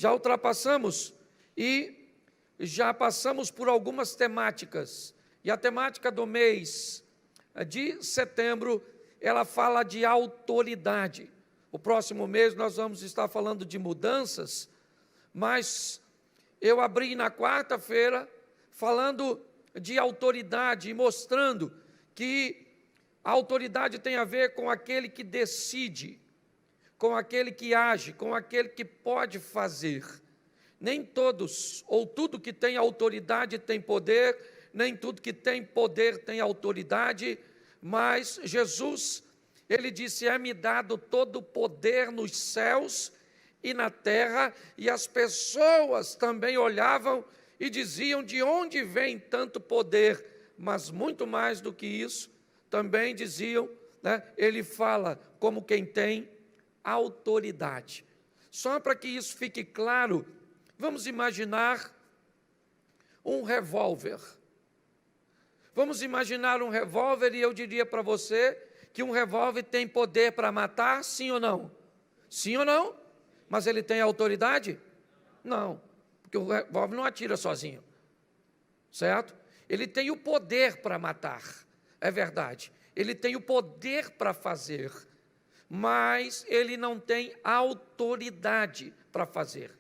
já ultrapassamos e já passamos por algumas temáticas. E a temática do mês de setembro, ela fala de autoridade. O próximo mês nós vamos estar falando de mudanças, mas eu abri na quarta-feira falando de autoridade e mostrando que a autoridade tem a ver com aquele que decide, com aquele que age, com aquele que pode fazer. Nem todos, ou tudo que tem autoridade tem poder, nem tudo que tem poder tem autoridade, mas Jesus, ele disse: é-me dado todo o poder nos céus e na terra, e as pessoas também olhavam e diziam: de onde vem tanto poder? Mas muito mais do que isso, também diziam, ele fala como quem tem autoridade. Só para que isso fique claro, vamos imaginar um revólver. Vamos imaginar um revólver e eu diria para você que um revólver tem poder para matar, sim ou não? Sim ou não? Mas ele tem autoridade? Não, porque o revólver não atira sozinho, certo? Ele tem o poder para matar, é verdade. Ele tem o poder para fazer, mas ele não tem autoridade para fazer.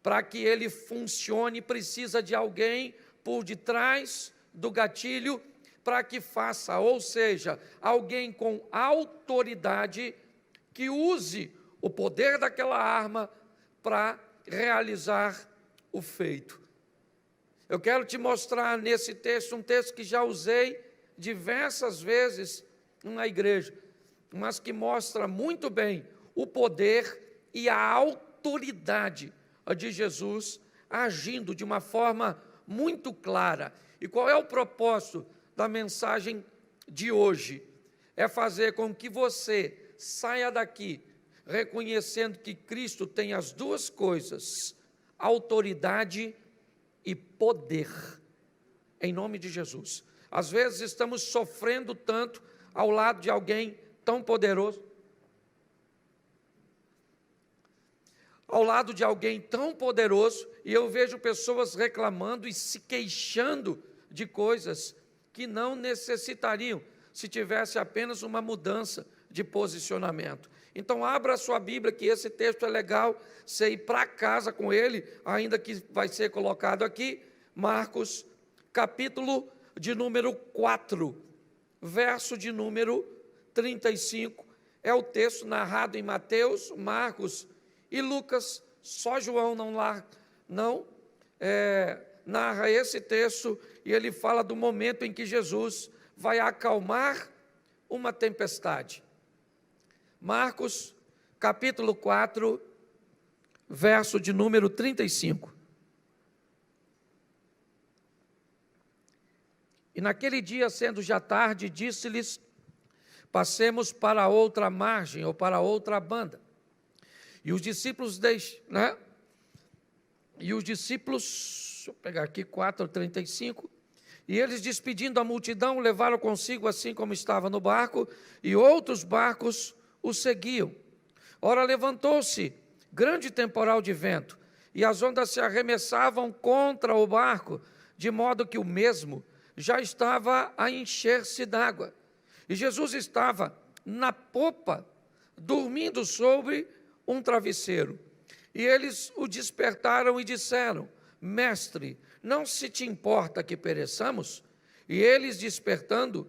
Para que ele funcione, precisa de alguém por detrás do gatilho para que faça, ou seja, alguém com autoridade que use o poder daquela arma para realizar o feito. Eu quero te mostrar nesse texto, um texto que já usei diversas vezes na igreja, mas que mostra muito bem o poder e a autoridade de Jesus agindo de uma forma muito clara. E qual é o propósito da mensagem de hoje? É fazer com que você saia daqui reconhecendo que Cristo tem as duas coisas, autoridade e poder, em nome de Jesus. Às vezes estamos sofrendo tanto ao lado de alguém tão poderoso, e eu vejo pessoas reclamando e se queixando de coisas que não necessitariam, se tivesse apenas uma mudança de posicionamento. Então abra a sua Bíblia, que esse texto é legal, você ir para casa com ele, ainda que vai ser colocado aqui, Marcos, capítulo de número 4, verso de número 35, é o texto narrado em Mateus, Marcos e Lucas, só João não narra esse texto, e ele fala do momento em que Jesus vai acalmar uma tempestade. Marcos, capítulo 4, verso de número 35. E naquele dia, sendo já tarde, disse-lhes: passemos para a outra margem, ou para a outra banda. E os discípulos, deixa eu pegar aqui 4:35, e eles, despedindo a multidão, levaram consigo assim como estava no barco, e outros barcos o seguiam. Ora, levantou-se grande temporal de vento, e as ondas se arremessavam contra o barco, de modo que o mesmo já estava a encher-se d'água. E Jesus estava na popa, dormindo sobre um travesseiro. E eles o despertaram e disseram: Mestre, não se te importa que pereçamos? E ele despertando,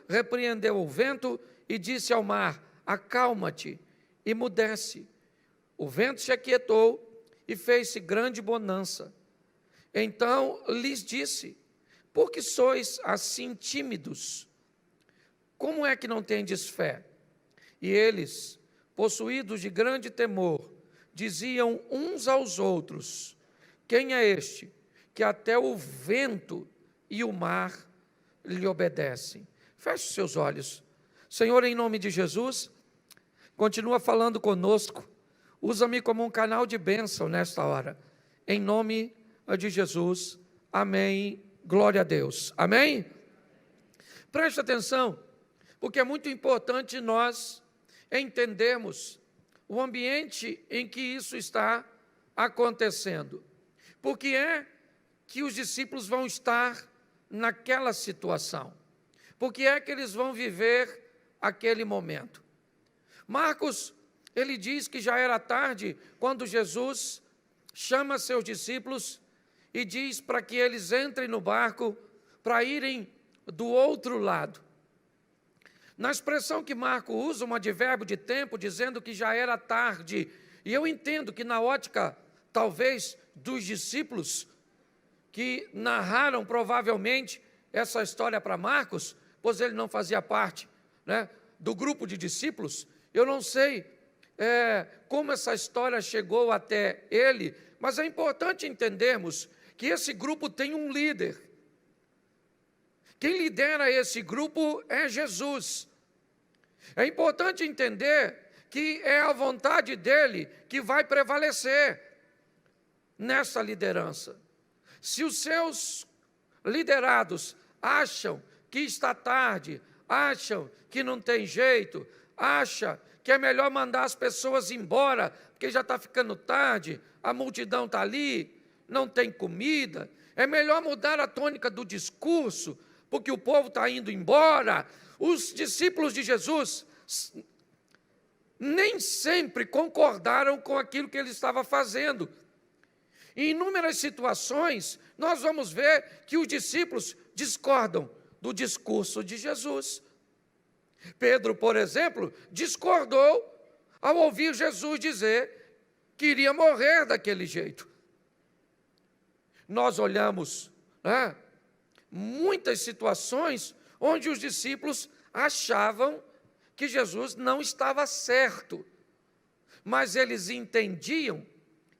repreendeu o vento e disse ao mar: acalma-te, e mudece. O vento se aquietou e fez-se grande bonança. Então lhes disse: por que sois assim tímidos? Como é que não tendes fé? E eles, possuídos de grande temor, diziam uns aos outros: quem é este, que até o vento e o mar lhe obedecem? Feche os seus olhos. Senhor, em nome de Jesus, continua falando conosco, usa-me como um canal de bênção nesta hora, em nome de Jesus, amém, glória a Deus, amém? Preste atenção, porque é muito importante nós entendermos o ambiente em que isso está acontecendo. Por que é que os discípulos vão estar naquela situação? Por que é que eles vão viver aquele momento? Marcos, ele diz que já era tarde quando Jesus chama seus discípulos e diz para que eles entrem no barco para irem do outro lado. Na expressão que Marcos usa, um advérbio de tempo, dizendo que já era tarde, e eu entendo que na ótica, talvez, dos discípulos que narraram provavelmente essa história para Marcos, pois ele não fazia parte, né, do grupo de discípulos, eu não sei como essa história chegou até ele, mas é importante entendermos que esse grupo tem um líder. Quem lidera esse grupo é Jesus. É importante entender que é a vontade dele que vai prevalecer nessa liderança. Se os seus liderados acham que está tarde, acham que não tem jeito, acham que é melhor mandar as pessoas embora, porque já está ficando tarde, a multidão está ali, não tem comida, é melhor mudar a tônica do discurso, porque o povo está indo embora. Os discípulos de Jesus nem sempre concordaram com aquilo que ele estava fazendo. Em inúmeras situações, nós vamos ver que os discípulos discordam do discurso de Jesus. Pedro, por exemplo, discordou ao ouvir Jesus dizer que iria morrer daquele jeito. Nós olhamos, né, muitas situações onde os discípulos achavam que Jesus não estava certo, mas eles entendiam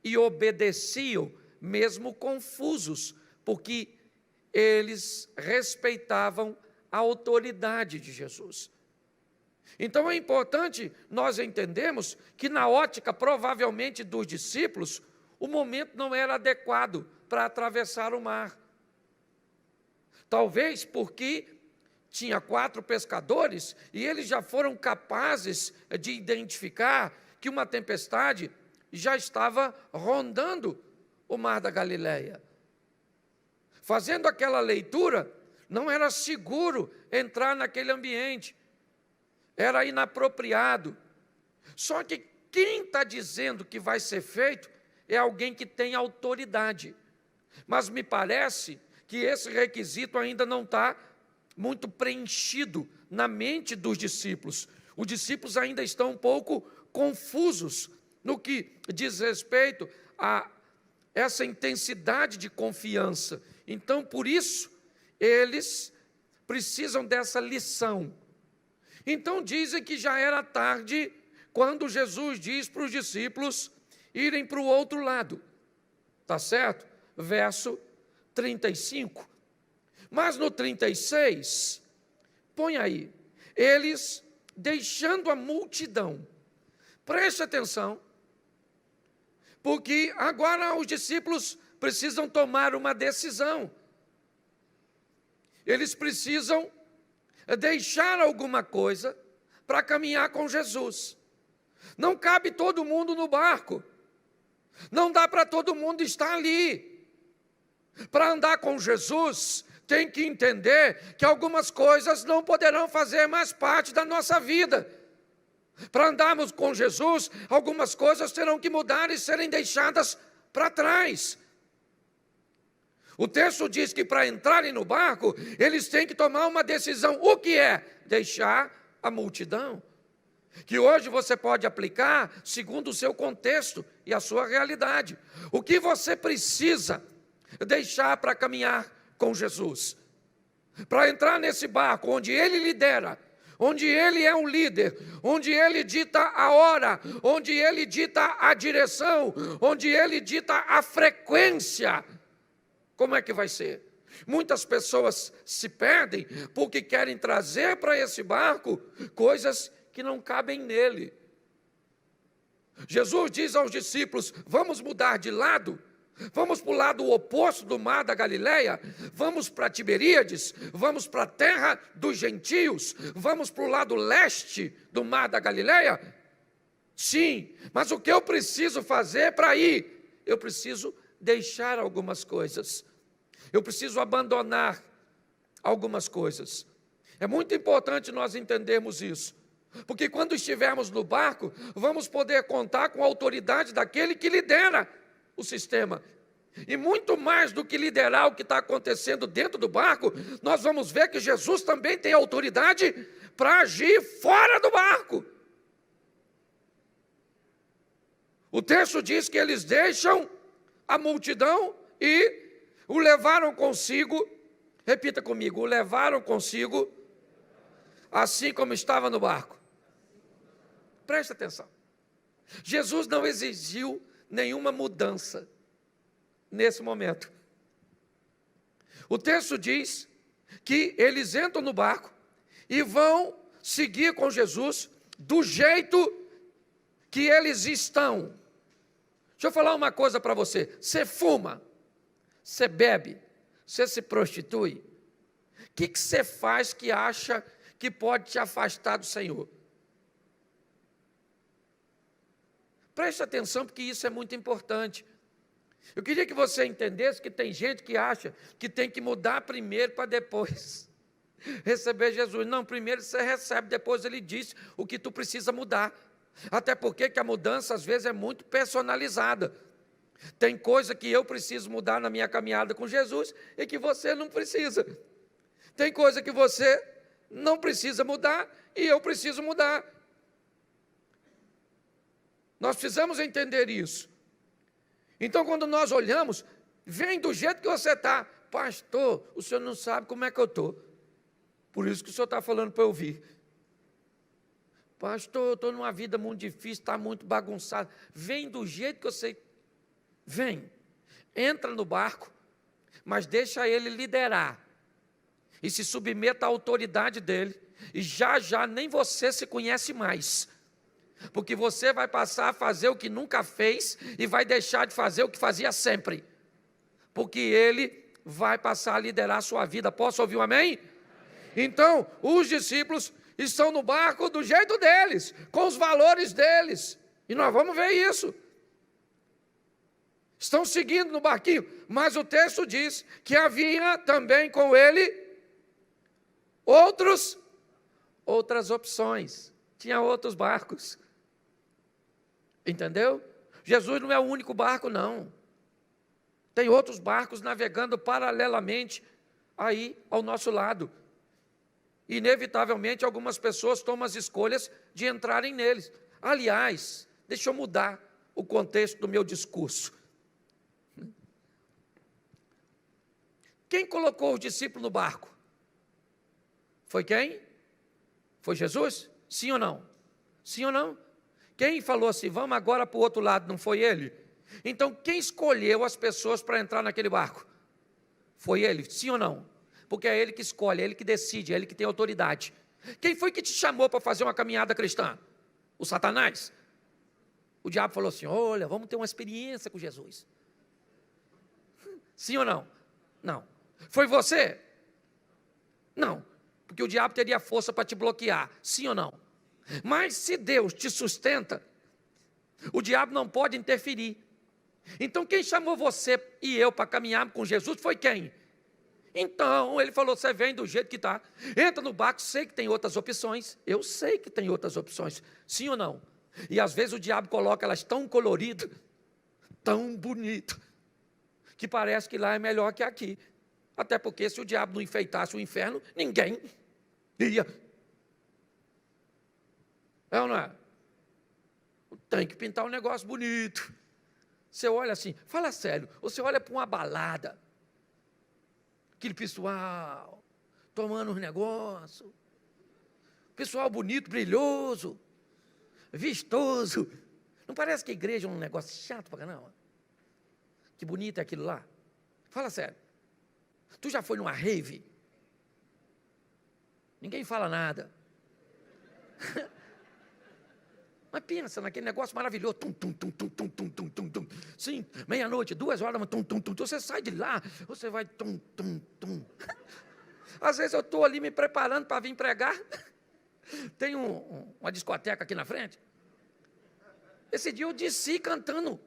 e obedeciam, mesmo confusos, porque eles respeitavam a autoridade de Jesus. Então é importante nós entendermos que na ótica, provavelmente, dos discípulos, o momento não era adequado para atravessar o mar. Talvez porque tinha 4 pescadores e eles já foram capazes de identificar que uma tempestade já estava rondando o mar da Galileia. Fazendo aquela leitura, não era seguro entrar naquele ambiente, era inapropriado. Só que quem está dizendo que vai ser feito é alguém que tem autoridade. Mas me parece que esse requisito ainda não está muito preenchido na mente dos discípulos. Os discípulos ainda estão um pouco confusos no que diz respeito a essa intensidade de confiança. Então, por isso, eles precisam dessa lição. Então, dizem que já era tarde quando Jesus diz para os discípulos irem para o outro lado. Tá certo? Verso 35. Mas no 36, põe aí, eles deixando a multidão. Preste atenção, porque agora os discípulos precisam tomar uma decisão. Eles precisam deixar alguma coisa para caminhar com Jesus. Não cabe todo mundo no barco. Não dá para todo mundo estar ali. Para andar com Jesus, tem que entender que algumas coisas não poderão fazer mais parte da nossa vida. Para andarmos com Jesus, algumas coisas terão que mudar e serem deixadas para trás. O texto diz que para entrarem no barco, eles têm que tomar uma decisão. O que é? Deixar a multidão. Que hoje você pode aplicar segundo o seu contexto e a sua realidade. O que você precisa deixar para caminhar com Jesus? Para entrar nesse barco onde Ele lidera, onde Ele é um líder, onde Ele dita a hora, onde Ele dita a direção, onde Ele dita a frequência. Como é que vai ser? Muitas pessoas se perdem porque querem trazer para esse barco coisas que não cabem nele. Jesus diz aos discípulos, vamos mudar de lado, vamos para o lado oposto do mar da Galileia, vamos para Tiberíades, vamos para a terra dos gentios, vamos para o lado leste do mar da Galileia. Sim, mas o que eu preciso fazer para ir? Eu preciso deixar algumas coisas. Eu preciso abandonar algumas coisas. É muito importante nós entendermos isso, porque quando estivermos no barco, vamos poder contar com a autoridade daquele que lidera o sistema. E muito mais do que liderar o que está acontecendo dentro do barco, nós vamos ver que Jesus também tem autoridade para agir fora do barco. O texto diz que eles deixam a multidão e o levaram consigo, repita comigo, o levaram consigo, assim como estava no barco. Preste atenção. Jesus não exigiu nenhuma mudança nesse momento. O texto diz que eles entram no barco e vão seguir com Jesus do jeito que eles estão. Deixa eu falar uma coisa para você. Você fuma, você bebe, você se prostitui. O que você faz que acha que pode te afastar do Senhor? Preste atenção, porque isso é muito importante. Eu queria que você entendesse que tem gente que acha que tem que mudar primeiro para depois receber Jesus. Não, primeiro você recebe, depois ele diz o que tu precisa mudar. Até porque que a mudança às vezes é muito personalizada. Tem coisa que eu preciso mudar na minha caminhada com Jesus e que você não precisa. Tem coisa que você não precisa mudar e eu preciso mudar. Nós precisamos entender isso. Então, quando nós olhamos, vem do jeito que você está. Pastor, o senhor não sabe como é que eu estou. Por isso que o senhor está falando para eu ouvir. Pastor, eu estou numa vida muito difícil, está muito bagunçado. Vem do jeito que você... Vem. Entra no barco, mas deixa ele liderar. E se submeta à autoridade dele. E já nem você se conhece mais. Porque você vai passar a fazer o que nunca fez e vai deixar de fazer o que fazia sempre. Porque ele vai passar a liderar a sua vida. Posso ouvir um amém? Então, os discípulos estão no barco do jeito deles, com os valores deles. E nós vamos ver isso. Estão seguindo no barquinho, mas o texto diz que havia também com ele outras opções. Tinha outros barcos. Entendeu? Jesus não é o único barco, não. Tem outros barcos navegando paralelamente aí ao nosso lado. Inevitavelmente, algumas pessoas tomam as escolhas de entrarem neles. Aliás, deixa eu mudar o contexto do meu discurso. Quem colocou os discípulos no barco? Foi quem? Foi Jesus? Sim ou não? Sim ou não? Quem falou assim, vamos agora para o outro lado, não foi ele? Então, quem escolheu as pessoas para entrar naquele barco? Foi ele, sim ou não? Porque é ele que escolhe, é ele que decide, é ele que tem autoridade. Quem foi que te chamou para fazer uma caminhada cristã? O Satanás? O diabo falou assim, olha, vamos ter uma experiência com Jesus. Sim ou não? Não. Foi você? Não. Porque o diabo teria força para te bloquear, sim ou não? Mas se Deus te sustenta, o diabo não pode interferir. Então quem chamou você e eu para caminhar com Jesus foi quem? Então ele falou, você vem do jeito que está, entra no barco, sei que tem outras opções, eu sei que tem outras opções, sim ou não? E às vezes o diabo coloca elas tão coloridas, tão bonito, que parece que lá é melhor que aqui. Até porque se o diabo não enfeitasse o inferno, ninguém ia. É ou não é? Tem que pintar um negócio bonito. Você olha assim, fala sério, você olha para uma balada, aquele pessoal tomando uns negócios, pessoal bonito, brilhoso, vistoso. Não parece que a igreja é um negócio chato para caramba? Que bonito é aquilo lá. Fala sério. Tu já foi numa rave? Ninguém fala nada. Mas pensa naquele negócio maravilhoso. Tum, tum, tum, tum, tum, tum, tum, tum, tum. Sim, meia-noite, 2 horas, tum, tum, tum. Você sai de lá, você vai tum, tum, tum. Às vezes eu estou ali me preparando para vir pregar. Tem uma discoteca aqui na frente. Esse dia eu desci cantando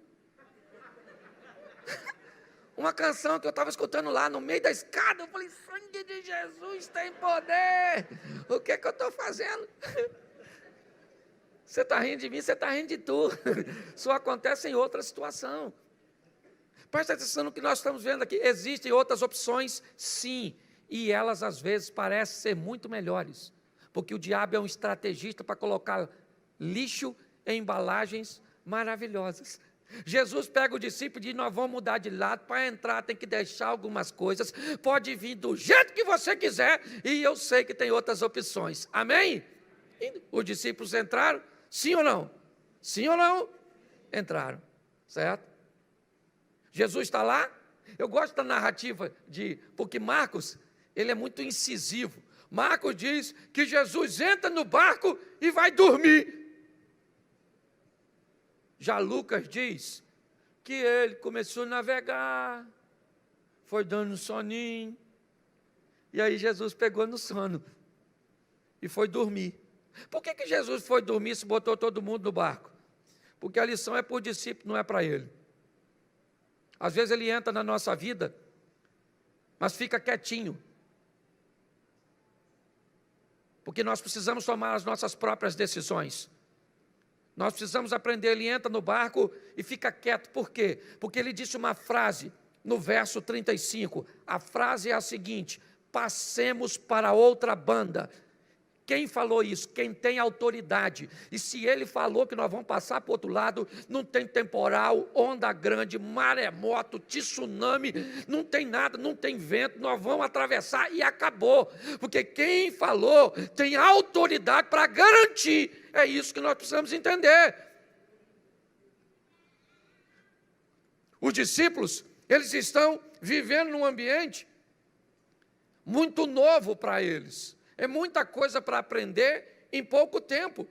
uma canção que eu estava escutando lá no meio da escada. Eu falei, sangue de Jesus tem poder. O que é que eu estou fazendo? Você está rindo de mim, você está rindo de tu. Isso acontece em outra situação. Presta atenção no que nós estamos vendo aqui. Existem outras opções, sim. E elas, às vezes, parecem ser muito melhores. Porque o diabo é um estrategista para colocar lixo em embalagens maravilhosas. Jesus pega o discípulo e diz, nós vamos mudar de lado, para entrar tem que deixar algumas coisas, pode vir do jeito que você quiser, e eu sei que tem outras opções, amém? E os discípulos entraram, sim ou não? Sim ou não? Entraram, certo? Jesus está lá, eu gosto da narrativa, porque Marcos, ele é muito incisivo. Marcos diz que Jesus entra no barco e vai dormir. Já Lucas diz que ele começou a navegar, foi dando um soninho, e aí Jesus pegou no sono e foi dormir. Por que Jesus foi dormir se botou todo mundo no barco? Porque a lição é para o discípulo, não é para ele. Às vezes ele entra na nossa vida, mas fica quietinho. Porque nós precisamos tomar as nossas próprias decisões. Nós precisamos aprender, ele entra no barco e fica quieto. Por quê? Porque ele disse uma frase no verso 35. A frase é a seguinte: passemos para outra banda. Quem falou isso? Quem tem autoridade. E se ele falou que nós vamos passar para o outro lado, não tem temporal, onda grande, maremoto, tsunami, não tem nada, não tem vento, nós vamos atravessar e acabou. Porque quem falou tem autoridade para garantir. É isso que nós precisamos entender. Os discípulos, eles estão vivendo num ambiente muito novo para eles. É muita coisa para aprender em pouco tempo.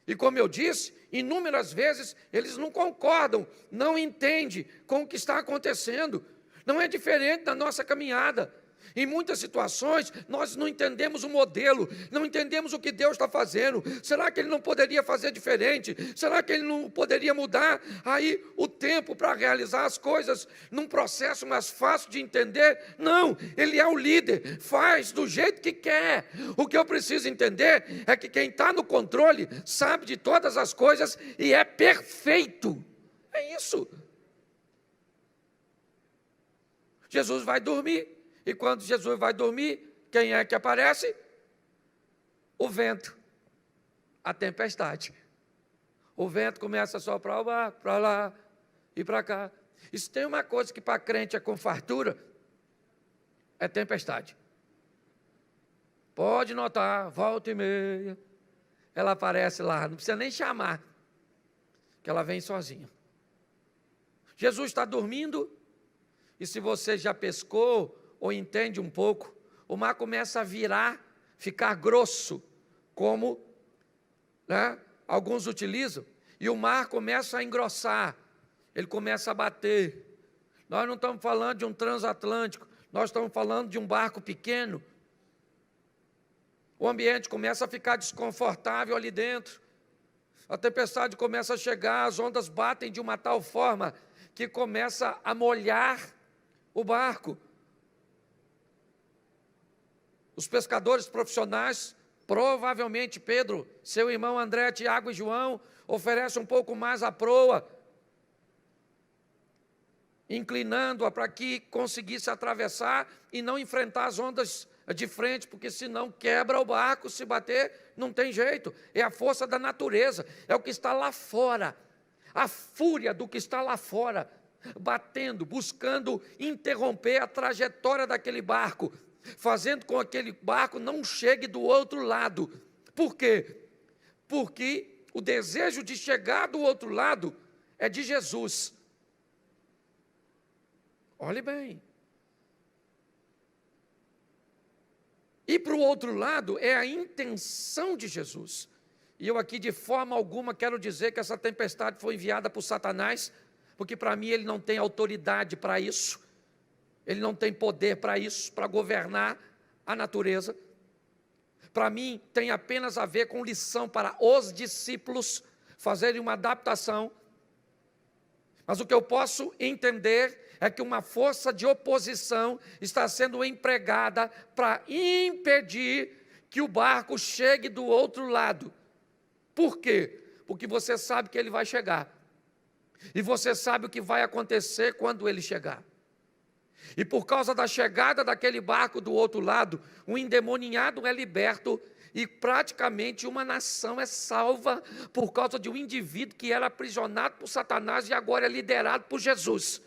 E como eu disse, inúmeras vezes eles não concordam, não entendem com o que está acontecendo. Não é diferente da nossa caminhada. Em muitas situações, nós não entendemos o modelo, não entendemos o que Deus está fazendo. Será que Ele não poderia fazer diferente? Será que Ele não poderia mudar aí o tempo para realizar as coisas num processo mais fácil de entender? Não, Ele é o líder, faz do jeito que quer. O que eu preciso entender é que quem está no controle sabe de todas as coisas e é perfeito. É isso. Jesus vai dormir. E quando Jesus vai dormir, quem é que aparece? O vento, a tempestade. O vento começa a soprar o barco, para lá e para cá. E se tem uma coisa que para crente é com fartura, é tempestade. Pode notar, volta e meia, ela aparece lá, não precisa nem chamar, que ela vem sozinha. Jesus está dormindo, e se você já pescou, ou entende um pouco, o mar começa a virar, ficar grosso, como alguns utilizam, e o mar começa a engrossar, ele começa a bater. Nós não estamos falando de um transatlântico, nós estamos falando de um barco pequeno. O ambiente começa a ficar desconfortável ali dentro, a tempestade começa a chegar, as ondas batem de uma tal forma que começa a molhar o barco. Os pescadores profissionais, provavelmente Pedro, seu irmão André, Tiago e João, oferecem um pouco mais a proa, inclinando-a para que conseguisse atravessar e não enfrentar as ondas de frente, porque senão quebra o barco, se bater, não tem jeito. É a força da natureza, é o que está lá fora, a fúria do que está lá fora, batendo, buscando interromper a trajetória daquele barco, fazendo com que aquele barco não chegue do outro lado. Por quê? Porque o desejo de chegar do outro lado é de Jesus. Olhe bem. E para o outro lado é a intenção de Jesus. E eu aqui de forma alguma quero dizer que essa tempestade foi enviada por Satanás, porque para mim ele não tem autoridade para isso. Ele não tem poder para isso, para governar a natureza. Para mim, tem apenas a ver com lição para os discípulos, fazerem uma adaptação, mas o que eu posso entender é que uma força de oposição está sendo empregada para impedir que o barco chegue do outro lado. Por quê? Porque você sabe que ele vai chegar. E você sabe o que vai acontecer quando ele chegar. E por causa da chegada daquele barco do outro lado, um endemoniado é liberto e praticamente uma nação é salva por causa de um indivíduo que era aprisionado por Satanás e agora é liderado por Jesus.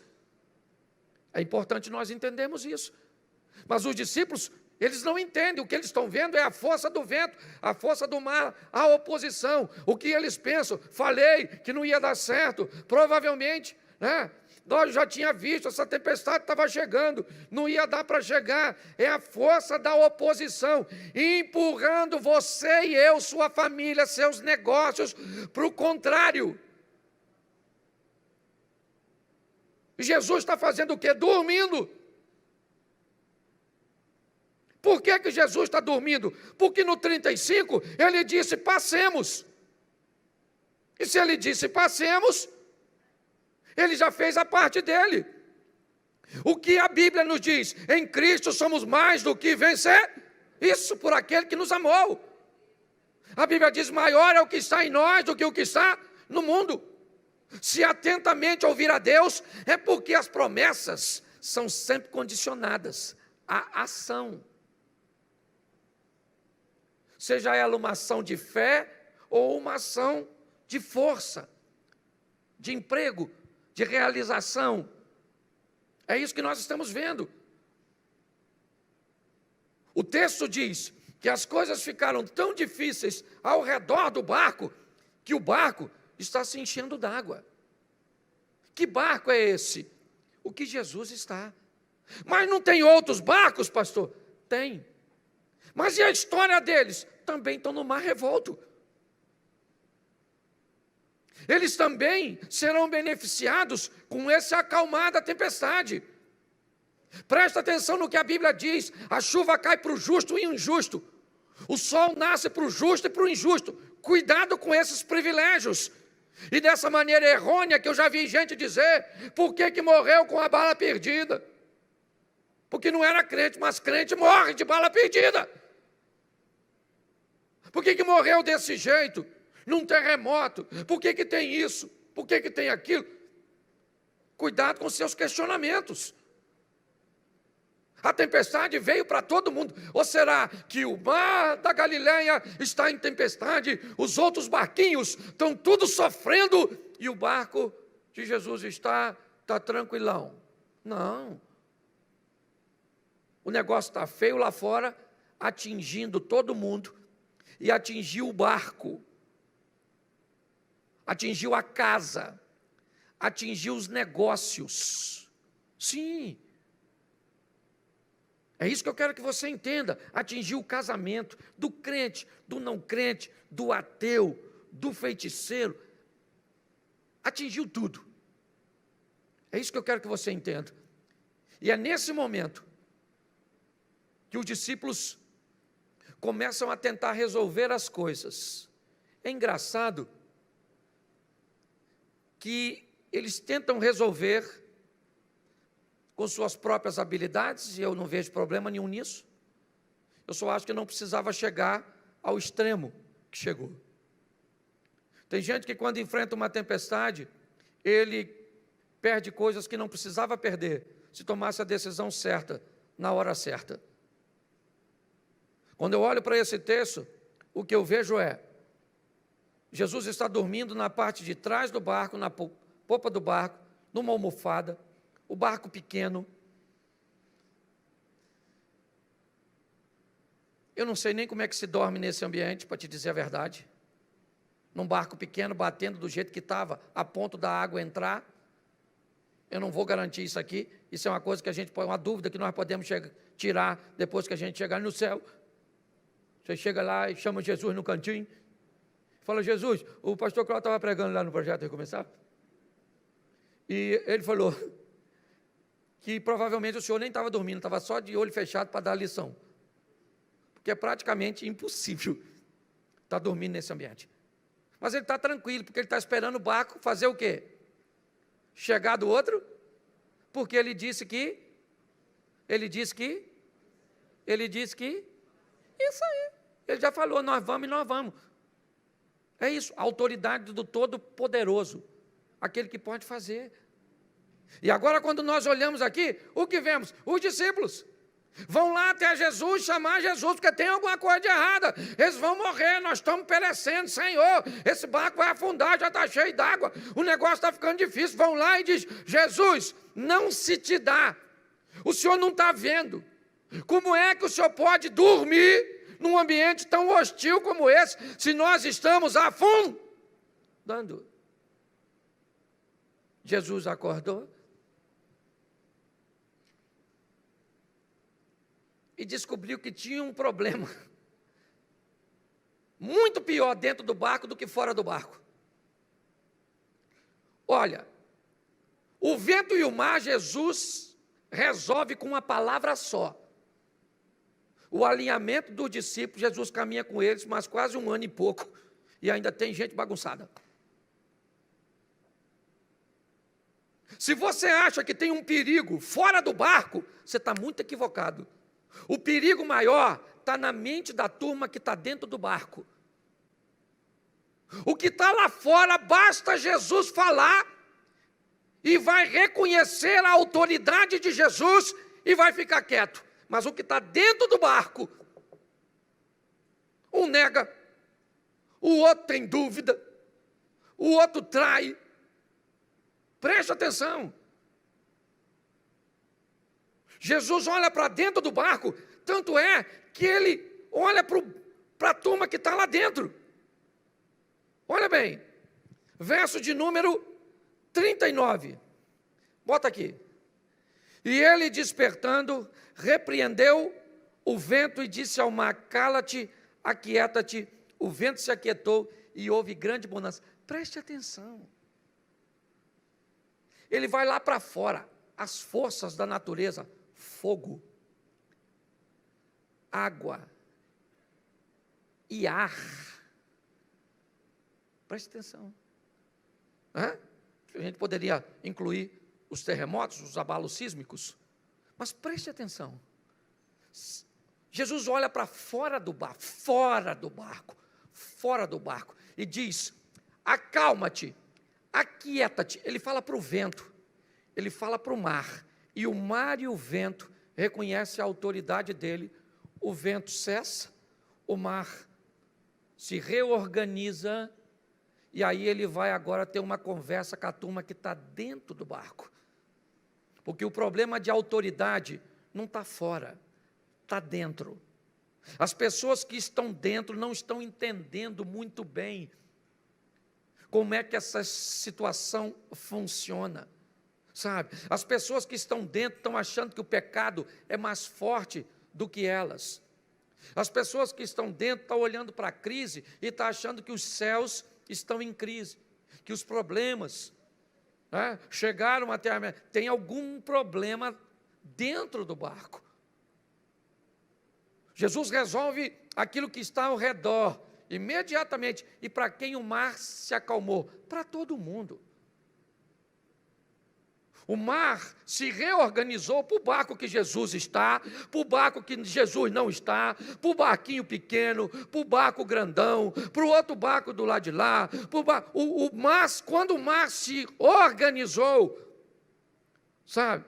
É importante nós entendermos isso. Mas os discípulos, eles não entendem. O que eles estão vendo é a força do vento, a força do mar, a oposição. O que eles pensam? Falei que não ia dar certo. Provavelmente, né? Nós já tinha visto, essa tempestade estava chegando, não ia dar para chegar. É a força da oposição, empurrando você e eu, sua família, seus negócios, para o contrário. Jesus está fazendo o quê? Dormindo. Por que Jesus está dormindo? Porque no 35 ele disse, passemos. E se ele disse, passemos, ele já fez a parte dele. O que a Bíblia nos diz? Em Cristo somos mais do que vencer. Isso por aquele que nos amou. A Bíblia diz, maior é o que está em nós do que o que está no mundo. Se atentamente ouvir a Deus, é porque as promessas são sempre condicionadas à ação. Seja ela uma ação de fé ou uma ação de força, de emprego, de realização. É isso que nós estamos vendo. O texto diz que as coisas ficaram tão difíceis ao redor do barco, que o barco está se enchendo d'água. Que barco é esse? O que Jesus está. Mas não tem outros barcos, pastor? Tem. Mas e a história deles? Também estão no mar revolto. Eles também serão beneficiados com esse acalmar da tempestade. Presta atenção no que a Bíblia diz. A chuva cai para o justo e o injusto. O sol nasce para o justo e para o injusto. Cuidado com esses privilégios. E dessa maneira errônea que eu já vi gente dizer, por que morreu com a bala perdida? Porque não era crente, mas crente morre de bala perdida. Por que morreu desse jeito? Num terremoto? Por que tem isso? Por que tem aquilo? Cuidado com seus questionamentos. A tempestade veio para todo mundo. Ou será que o mar da Galileia está em tempestade, os outros barquinhos estão tudo sofrendo e o barco de Jesus está tranquilão? Não. O negócio está feio lá fora, atingindo todo mundo, e atingiu o barco, atingiu a casa, atingiu os negócios. Sim. É isso que eu quero que você entenda. Atingiu o casamento do crente, do não crente, do ateu, do feiticeiro. Atingiu tudo. É isso que eu quero que você entenda. E é nesse momento que os discípulos começam a tentar resolver as coisas. É engraçado que eles tentam resolver com suas próprias habilidades, e eu não vejo problema nenhum nisso. Eu só acho que não precisava chegar ao extremo que chegou. Tem gente que quando enfrenta uma tempestade, ele perde coisas que não precisava perder, se tomasse a decisão certa, na hora certa. Quando eu olho para esse texto, o que eu vejo é, Jesus está dormindo na parte de trás do barco, na popa do barco, numa almofada, o barco pequeno. Eu não sei nem como é que se dorme nesse ambiente, para te dizer a verdade. Num barco pequeno, batendo do jeito que estava, a ponto da água entrar. Eu não vou garantir isso aqui. Isso é uma coisa que a gente pode, uma dúvida que nós podemos tirar depois que a gente chegar no céu. Você chega lá e chama Jesus no cantinho. Fala, Jesus, o pastor Cláudio estava pregando lá no Projeto Recomeçar. E ele falou que provavelmente o senhor nem estava dormindo, estava só de olho fechado para dar a lição. Porque é praticamente impossível estar dormindo nesse ambiente. Mas ele está tranquilo, porque ele está esperando o barco fazer o quê? Chegar do outro, porque ele disse que, isso aí, ele já falou, nós vamos e nós vamos. É isso, a autoridade do Todo-Poderoso, aquele que pode fazer. E agora, quando nós olhamos aqui, o que vemos? Os discípulos vão lá até Jesus, chamar Jesus, porque tem alguma coisa de errada. Eles vão morrer, nós estamos perecendo, Senhor, esse barco vai afundar, já está cheio d'água, o negócio está ficando difícil. Vão lá e diz: Jesus, não se te dá, o Senhor não está vendo. Como é que o Senhor pode dormir num ambiente tão hostil como esse, se nós estamos afundando? Jesus acordou e descobriu que tinha um problema muito pior dentro do barco do que fora do barco. Olha, o vento e o mar, Jesus resolve com uma palavra só. O alinhamento dos discípulos, Jesus caminha com eles, mas quase 1 ano e pouco, e ainda tem gente bagunçada. Se você acha que tem um perigo fora do barco, você está muito equivocado. O perigo maior está na mente da turma que está dentro do barco. O que está lá fora, basta Jesus falar, e vai reconhecer a autoridade de Jesus, e vai ficar quieto. Mas o que está dentro do barco, um nega, o outro tem dúvida, o outro trai. Preste atenção. Jesus olha para dentro do barco, tanto é que ele olha para a turma que está lá dentro. Olha bem, verso de número 39. Bota aqui. E ele, despertando, repreendeu o vento e disse ao mar: cala-te, aquieta-te. O vento se aquietou e houve grande bonança. Preste atenção. Ele vai lá para fora, as forças da natureza, fogo, água e ar. Preste atenção. A gente poderia incluir os terremotos, os abalos sísmicos, mas preste atenção. Jesus olha para fora do barco, e diz: acalma-te, aquieta-te. Ele fala para o vento, ele fala para o mar, e o mar e o vento reconhecem a autoridade dele. O vento cessa, o mar se reorganiza, e aí ele vai agora ter uma conversa com a turma que está dentro do barco. Porque o problema de autoridade não está fora, está dentro. As pessoas que estão dentro não estão entendendo muito bem como é que essa situação funciona, sabe? As pessoas que estão dentro estão achando que o pecado é mais forte do que elas. As pessoas que estão dentro estão olhando para a crise e estão achando que os céus estão em crise, que os problemas chegaram até a... Tem algum problema dentro do barco. Jesus resolve aquilo que está ao redor, imediatamente. E para quem o mar se acalmou? Para todo mundo. O mar se reorganizou para o barco que Jesus está, para o barco que Jesus não está, para o barquinho pequeno, para o barco grandão, para o outro barco do lado de lá. Quando o mar se organizou, sabe,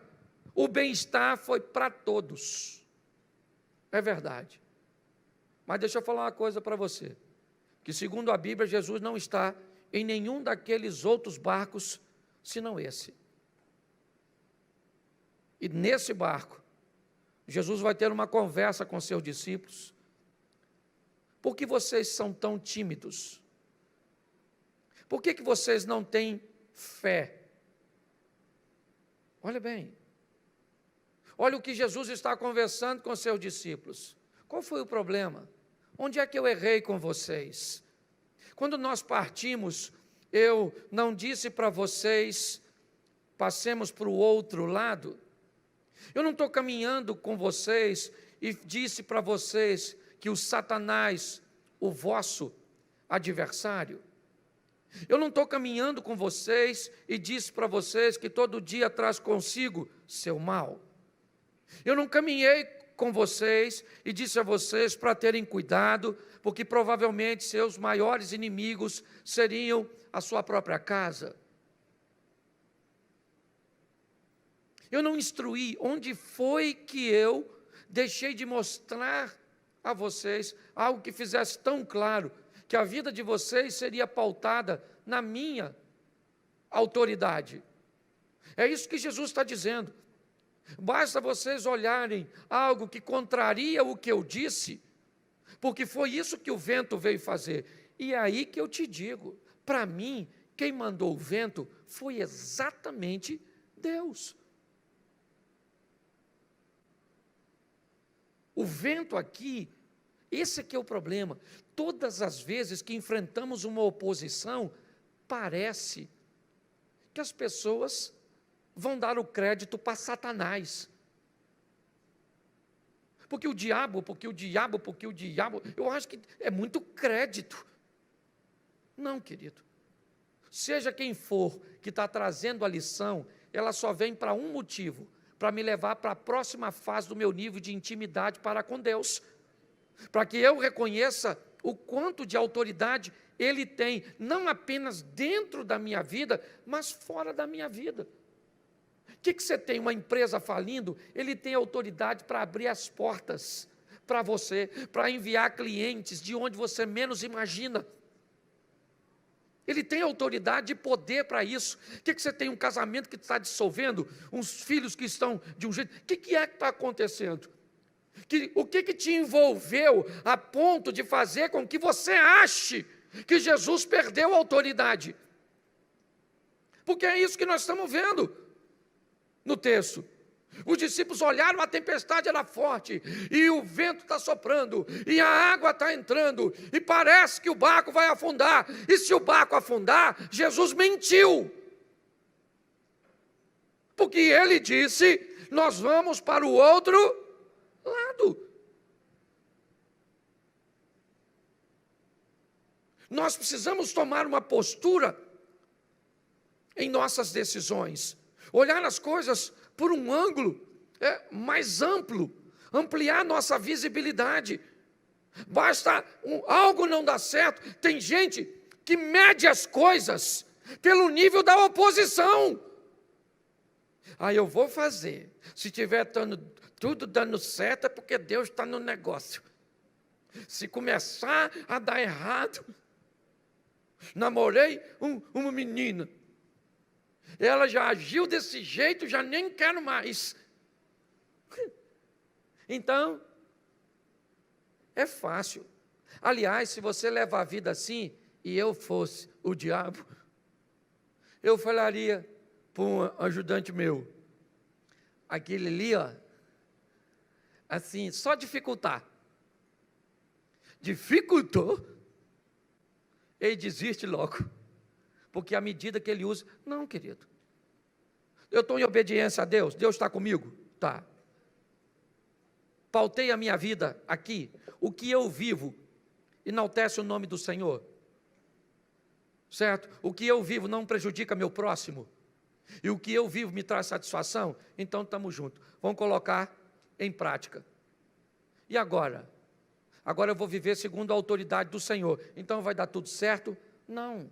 o bem-estar foi para todos. É verdade. Mas deixa eu falar uma coisa para você, que segundo a Bíblia, Jesus não está em nenhum daqueles outros barcos, senão esse. E nesse barco, Jesus vai ter uma conversa com seus discípulos. Por que vocês são tão tímidos? Por que vocês não têm fé? Olha bem. Olha o que Jesus está conversando com seus discípulos. Qual foi o problema? Onde é que eu errei com vocês? Quando nós partimos, eu não disse para vocês, passemos para o outro lado? Eu não estou caminhando com vocês e disse para vocês que o Satanás, o vosso adversário, Eu não estou caminhando com vocês e disse para vocês que todo dia traz consigo seu mal. Eu não caminhei com vocês e disse a vocês para terem cuidado, porque provavelmente seus maiores inimigos seriam a sua própria casa. Eu não instruí onde foi que eu deixei de mostrar a vocês algo que fizesse tão claro que a vida de vocês seria pautada na minha autoridade. É isso que Jesus está dizendo. Basta vocês olharem algo que contraria o que eu disse, porque foi isso que o vento veio fazer. E é aí que eu te digo, para mim, quem mandou o vento foi exatamente Deus. O vento aqui, esse aqui é o problema. Todas as vezes que enfrentamos uma oposição, parece que as pessoas vão dar o crédito para Satanás. Porque o diabo, eu acho que é muito crédito. Não, querido. Seja quem for que está trazendo a lição, ela só vem para um motivo, para me levar para a próxima fase do meu nível de intimidade para com Deus. Para que eu reconheça o quanto de autoridade Ele tem, não apenas dentro da minha vida, mas fora da minha vida. O que você tem? Uma empresa falindo, Ele tem autoridade para abrir as portas para você, para enviar clientes de onde você menos imagina. Ele tem autoridade e poder para isso. O que você tem? Um casamento que está dissolvendo, uns filhos que estão de um jeito. O que é que está acontecendo? O que te envolveu a ponto de fazer com que você ache que Jesus perdeu a autoridade? Porque é isso que nós estamos vendo no texto. Os discípulos olharam, a tempestade era forte, e o vento está soprando, e a água está entrando, e parece que o barco vai afundar, e se o barco afundar, Jesus mentiu, porque ele disse, nós vamos para o outro lado. Nós precisamos tomar uma postura em nossas decisões, olhar as coisas por um ângulo mais amplo, ampliar nossa visibilidade. Basta algo não dar certo. Tem gente que mede as coisas pelo nível da oposição. Eu vou fazer. Se tiver tudo dando certo, é porque Deus está no negócio. Se começar a dar errado, namorei uma menina. Ela já agiu desse jeito, já nem quero mais. Então, é fácil. Aliás, se você levar a vida assim, e eu fosse o diabo, eu falaria para um ajudante meu, aquele ali, assim, só dificultar. Dificultou, ele desiste logo. Porque à medida que ele usa, não, querido, eu estou em obediência a Deus, Deus está comigo? Tá. Pautei a minha vida aqui, o que eu vivo enaltece o nome do Senhor, certo? O que eu vivo não prejudica meu próximo, e o que eu vivo me traz satisfação, então estamos juntos, vamos colocar em prática. E agora? Agora eu vou viver segundo a autoridade do Senhor, então vai dar tudo certo? Não,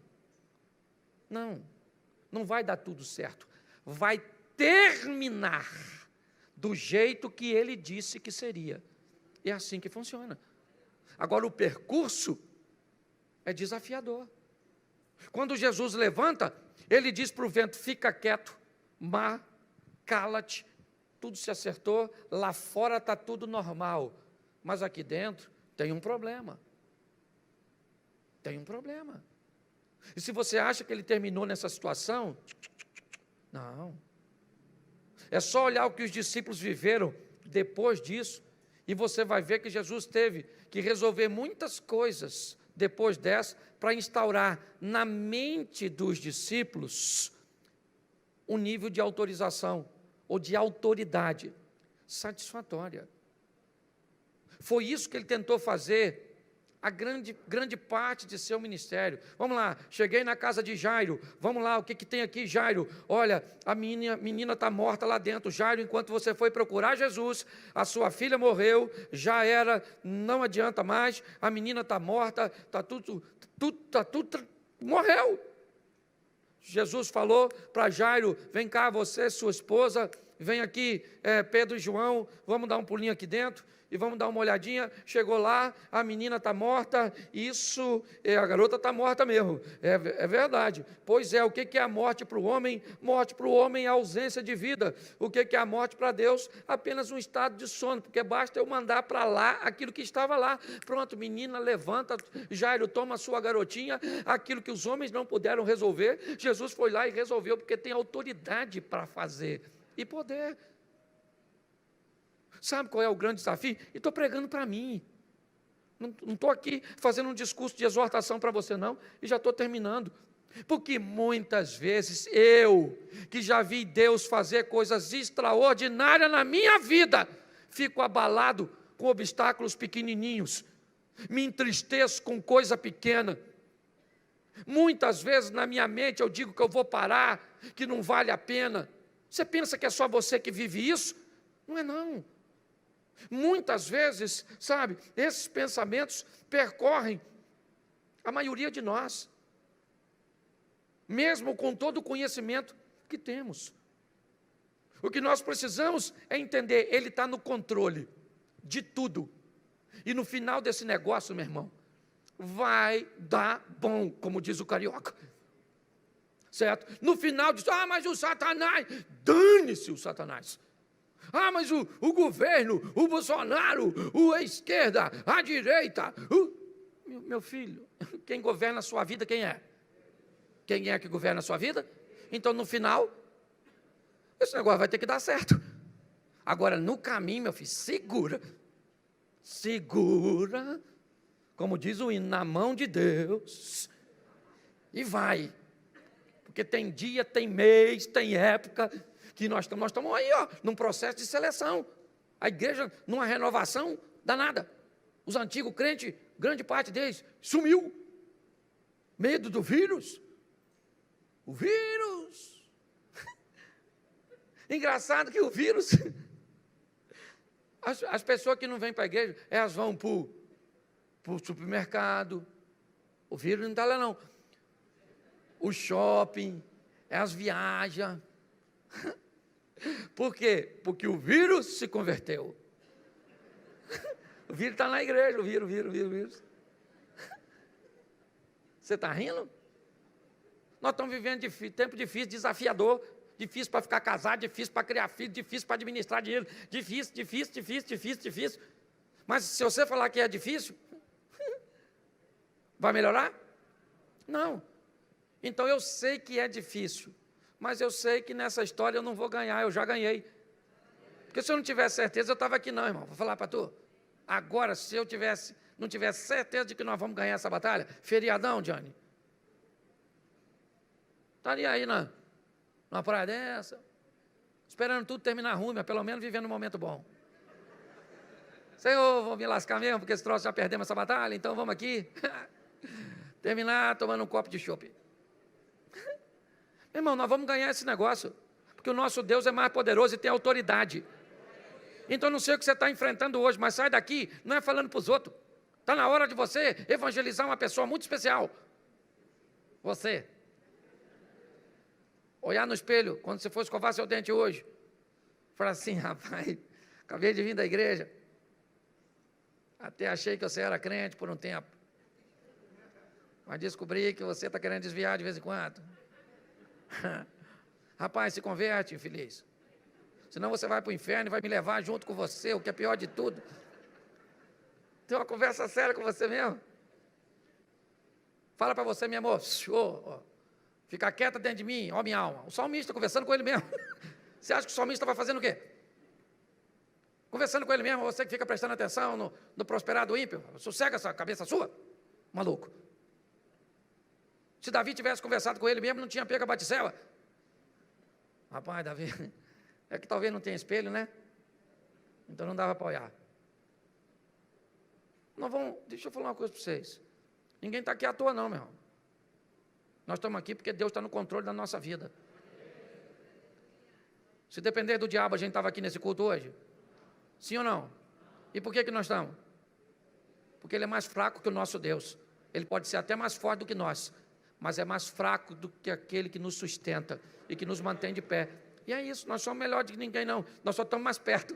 não vai dar tudo certo, vai terminar do jeito que ele disse que seria, é assim que funciona. Agora o percurso é desafiador. Quando Jesus levanta, ele diz para o vento, fica quieto, mar, cala-te, tudo se acertou, lá fora está tudo normal, mas aqui dentro tem um problema, e se você acha que ele terminou nessa situação, não, é só olhar o que os discípulos viveram depois disso, e você vai ver que Jesus teve que resolver muitas coisas depois dessa, para instaurar na mente dos discípulos um nível de autorização, ou de autoridade satisfatória. Foi isso que ele tentou fazer a grande parte de seu ministério. Vamos lá, cheguei na casa de Jairo, vamos lá, o que tem aqui, Jairo? Olha, a menina está morta lá dentro, Jairo, enquanto você foi procurar Jesus, a sua filha morreu, já era, não adianta mais, a menina está morta, está tudo, morreu. Jesus falou para Jairo, vem cá você, sua esposa, vem aqui, Pedro e João, vamos dar um pulinho aqui dentro, e vamos dar uma olhadinha. Chegou lá, a menina está morta, a garota está morta mesmo, é verdade. Pois é, o que é a morte para o homem? Morte para o homem é ausência de vida. O que é a morte para Deus? Apenas um estado de sono, porque basta eu mandar para lá aquilo que estava lá. Pronto, menina, levanta, Jairo, toma a sua garotinha, aquilo que os homens não puderam resolver, Jesus foi lá e resolveu, porque tem autoridade para fazer e poder. Sabe qual é o grande desafio? E estou pregando para mim. Não estou aqui fazendo um discurso de exortação para você, não. E já estou terminando. Porque muitas vezes eu, que já vi Deus fazer coisas extraordinárias na minha vida, fico abalado com obstáculos pequenininhos. Me entristeço com coisa pequena. Muitas vezes na minha mente eu digo que eu vou parar, que não vale a pena. Você pensa que é só você que vive isso? Não é não. Muitas vezes, sabe, esses pensamentos percorrem a maioria de nós, mesmo com todo o conhecimento que temos. O que nós precisamos é entender, Ele está no controle de tudo. E no final desse negócio, meu irmão, vai dar bom, como diz o carioca. Certo? No final diz, mas o Satanás, dane-se o Satanás. Mas o governo, o Bolsonaro, a esquerda, a direita. Meu filho, quem governa a sua vida, quem é? Quem é que governa a sua vida? Então, no final, esse negócio vai ter que dar certo. Agora, no caminho, meu filho, segura. Segura, como diz o hino, na mão de Deus. E vai. Porque tem dia, tem mês, tem época que nós estamos aí, num processo de seleção. A igreja, numa renovação danada. Os antigos crentes, grande parte deles, sumiu. Medo do vírus. O vírus. Engraçado que o vírus... As pessoas que não vêm para a igreja, elas vão para o supermercado. O vírus não está lá, não. O shopping, elas viajam. Por quê? Porque o vírus se converteu. O vírus está na igreja, o vírus. Você está rindo? Nós estamos vivendo tempo difícil, desafiador, difícil para ficar casado, difícil para criar filho, difícil para administrar dinheiro, difícil. Mas se você falar que é difícil, vai melhorar? Não. Então eu sei que é difícil, mas eu sei que nessa história eu não vou ganhar, eu já ganhei. Porque se eu não tivesse certeza, eu estava aqui não, irmão, vou falar para tu. Agora, se eu não tivesse certeza de que nós vamos ganhar essa batalha, feriadão, Johnny, estaria aí numa praia dessa, esperando tudo terminar ruim, mas pelo menos vivendo um momento bom. Senhor, vou me lascar mesmo, porque esse troço já perdemos essa batalha, então vamos aqui, terminar tomando um copo de chopp. Meu irmão, nós vamos ganhar esse negócio, porque o nosso Deus é mais poderoso e tem autoridade. Então, não sei o que você está enfrentando hoje, mas sai daqui, não é falando para os outros. Está na hora de você evangelizar uma pessoa muito especial. Você. Olhar no espelho, quando você for escovar seu dente hoje. Falar assim, rapaz, acabei de vir da igreja. Até achei que você era crente por um tempo. Mas descobri que você está querendo desviar de vez em quando. Rapaz, se converte, infeliz. Senão você vai para o inferno e vai me levar junto com você, o que é pior de tudo. Tem uma conversa séria com você mesmo. Fala para você, meu amor, fica quieta dentro de mim, ó minha alma. O salmista conversando com ele mesmo. Você acha que o salmista vai fazendo o quê? Conversando com ele mesmo, você que fica prestando atenção no prosperar do ímpio. Sossega essa cabeça sua, maluco. Se Davi tivesse conversado com ele mesmo, não tinha pego a Batseba. Rapaz, Davi, é que talvez não tenha espelho, né? Então não dava para olhar. Deixa eu falar uma coisa para vocês. Ninguém está aqui à toa, não, meu irmão. Nós estamos aqui porque Deus está no controle da nossa vida. Se depender do diabo, a gente estava aqui nesse culto hoje? Sim ou não? E por que nós estamos? Porque ele é mais fraco que o nosso Deus. Ele pode ser até mais forte do que nós, mas é mais fraco do que aquele que nos sustenta e que nos mantém de pé. E é isso, nós somos melhores do que ninguém, não. Nós só estamos mais perto.